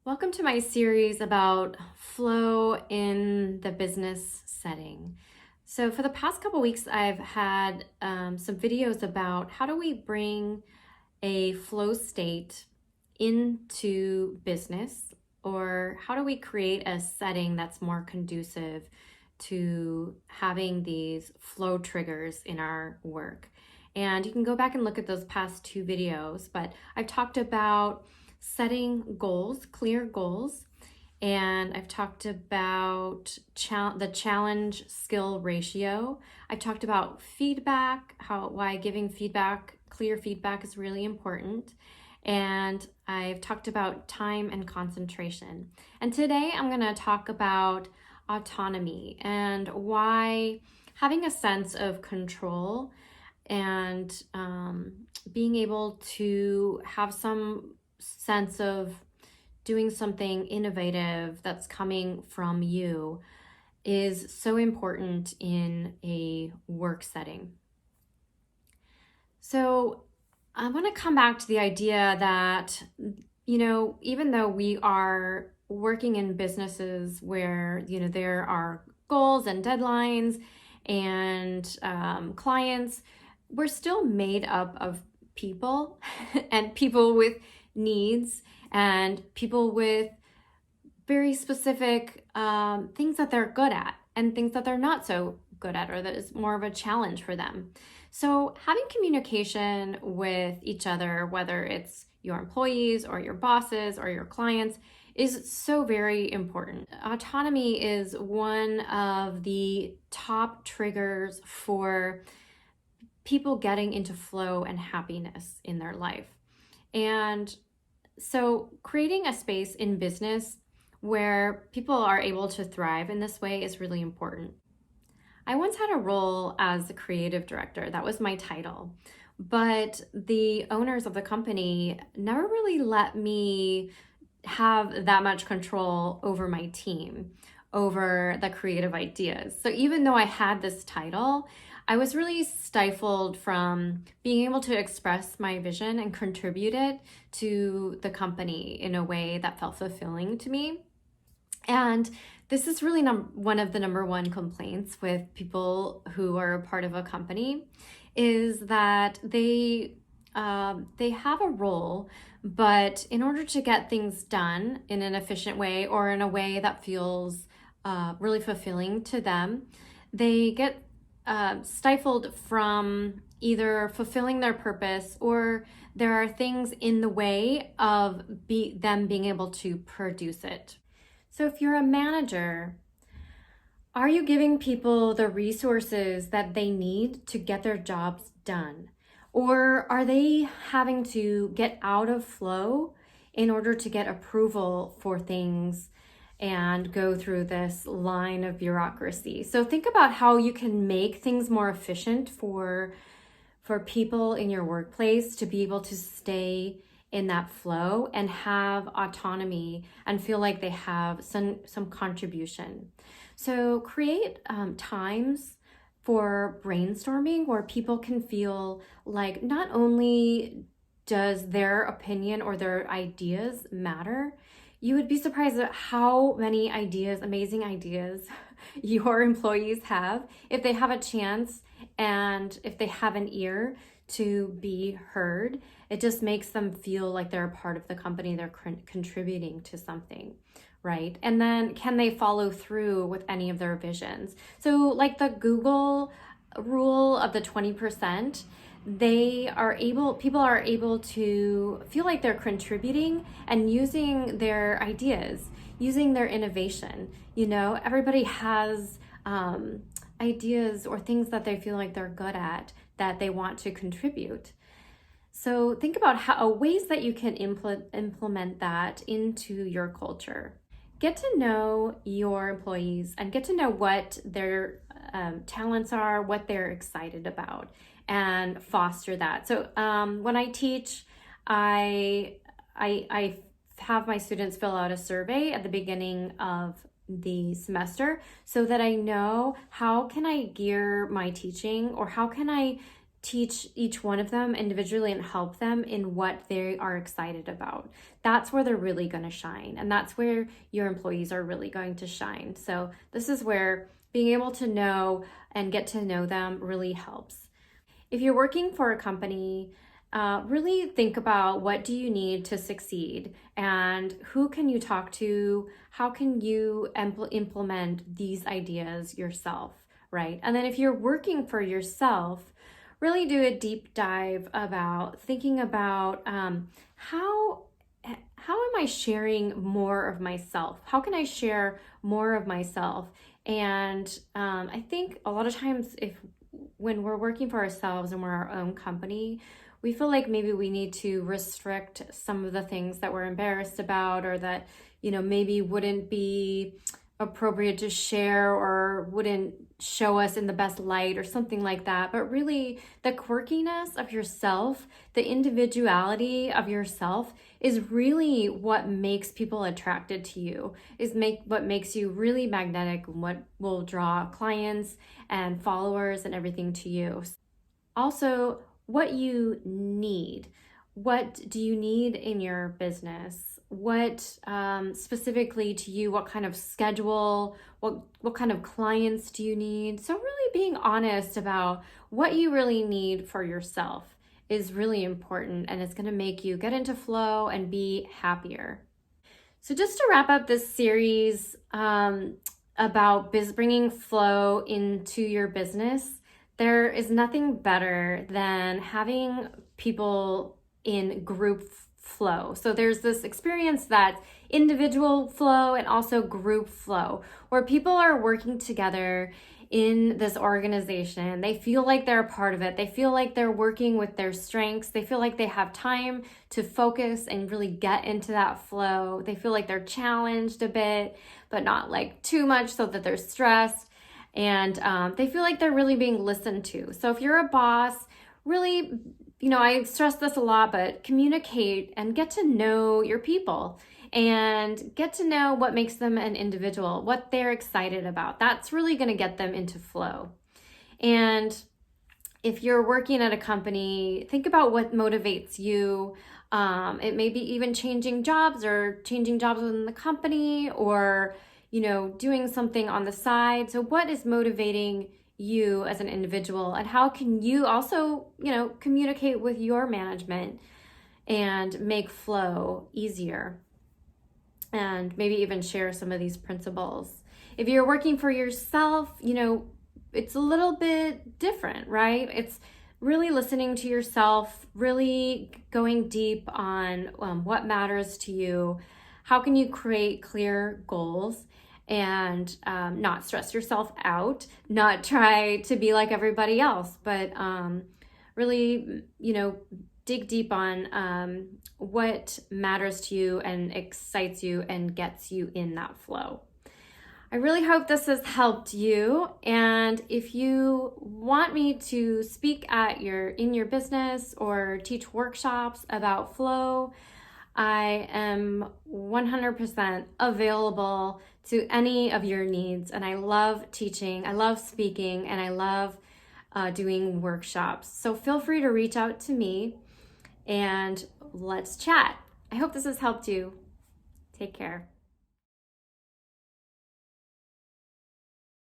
Welcome to my series about flow in the business setting. So for the past couple weeks, I've had some videos about how do we bring a flow state into business, or how do we create a setting that's more conducive to having these flow triggers in our work. And you can go back and look at those past two videos, but I've talked about setting goals, clear goals, and I've talked about the challenge skill ratio. I talked about feedback, why giving feedback, clear feedback is really important. And I've talked about time and concentration. And today I'm going to talk about autonomy and why having a sense of control and being able to have some sense of doing something innovative that's coming from you is so important in a work setting. So I want to come back to the idea that, even though we are working in businesses where, there are goals and deadlines and clients, we're still made up of people and people with needs and people with very specific things that they're good at and things that they're not so good at, or that is more of a challenge for them. So having communication with each other, whether it's your employees or your bosses or your clients, is so very important. Autonomy is one of the top triggers for people getting into flow and happiness in their life. And so creating a space in business where people are able to thrive in this way is really important. I once had a role as a creative director. That was my title. But the owners of the company never really let me have that much control over my team, over the creative ideas. So even though I had this title, I was really stifled from being able to express my vision and contribute it to the company in a way that felt fulfilling to me. And this is really one of the number one complaints with people who are a part of a company, is that they have a role, but in order to get things done in an efficient way or in a way that feels really fulfilling to them, they get stifled from either fulfilling their purpose, or there are things in the way of them being able to produce it. So if you're a manager, are you giving people the resources that they need to get their jobs done? Or are they having to get out of flow in order to get approval for things and go through this line of bureaucracy? So think about how you can make things more efficient for people in your workplace to be able to stay in that flow and have autonomy and feel like they have some contribution. So create times for brainstorming where people can feel like not only does their opinion or their ideas matter, you would be surprised at how many ideas, amazing ideas, your employees have if they have a chance and if they have an ear to be heard. It just makes them feel like they're a part of the company, they're contributing to something, right? And then can they follow through with any of their visions? So like the Google rule of the 20%, people are able to feel like they're contributing and using their ideas, using their innovation. Everybody has ideas or things that they feel like they're good at that they want to contribute. So think about ways that you can implement that into your culture. Get to know your employees and get to know what their talents are, what they're excited about, and foster that. So when I teach, I have my students fill out a survey at the beginning of the semester so that I know how can I gear my teaching, or how can I teach each one of them individually and help them in what they are excited about. That's where they're really going to shine. And that's where your employees are really going to shine. So this is where being able to know and get to know them really helps. If you're working for a company, really think about what do you need to succeed and who can you talk to? How can you implement these ideas yourself, right? And then if you're working for yourself, really do a deep dive about thinking about how am I sharing more of myself? How can I share more of myself? And I think a lot of times when we're working for ourselves and we're our own company, we feel like maybe we need to restrict some of the things that we're embarrassed about or that, maybe wouldn't be appropriate to share or wouldn't show us in the best light or something like that. But really, the quirkiness of yourself, the individuality of yourself is really what makes people attracted to you, what makes you really magnetic and what will draw clients and followers and everything to you. Also, what you need. What do you need in your business? What specifically to you, what kind of schedule, what kind of clients do you need? So really being honest about what you really need for yourself is really important, and it's going to make you get into flow and be happier. So just to wrap up this series about bringing flow into your business, there is nothing better than having people in group flow. So there's this experience that's individual flow and also group flow, where people are working together in this organization. They feel like they're a part of it. They feel like they're working with their strengths. They feel like they have time to focus and really get into that flow. They feel like they're challenged a bit, but not like too much so that they're stressed. And they feel like they're really being listened to. So if you're a boss, really, I stress this a lot, but communicate and get to know your people and get to know what makes them an individual, what they're excited about. That's really going to get them into flow. And if you're working at a company, think about what motivates you. It may be even changing jobs within the company or doing something on the side. So what is motivating you as an individual, and how can you also, communicate with your management and make flow easier and maybe even share some of these principles. If you're working for yourself, it's a little bit different, right? It's really listening to yourself, really going deep on what matters to you. How can you create clear goals and not stress yourself out, not try to be like everybody else, but really, dig deep on what matters to you and excites you and gets you in that flow. I really hope this has helped you. And if you want me to speak in your business or teach workshops about flow, I am 100% available to any of your needs. And I love teaching, I love speaking, and I love doing workshops. So feel free to reach out to me and let's chat. I hope this has helped you. Take care.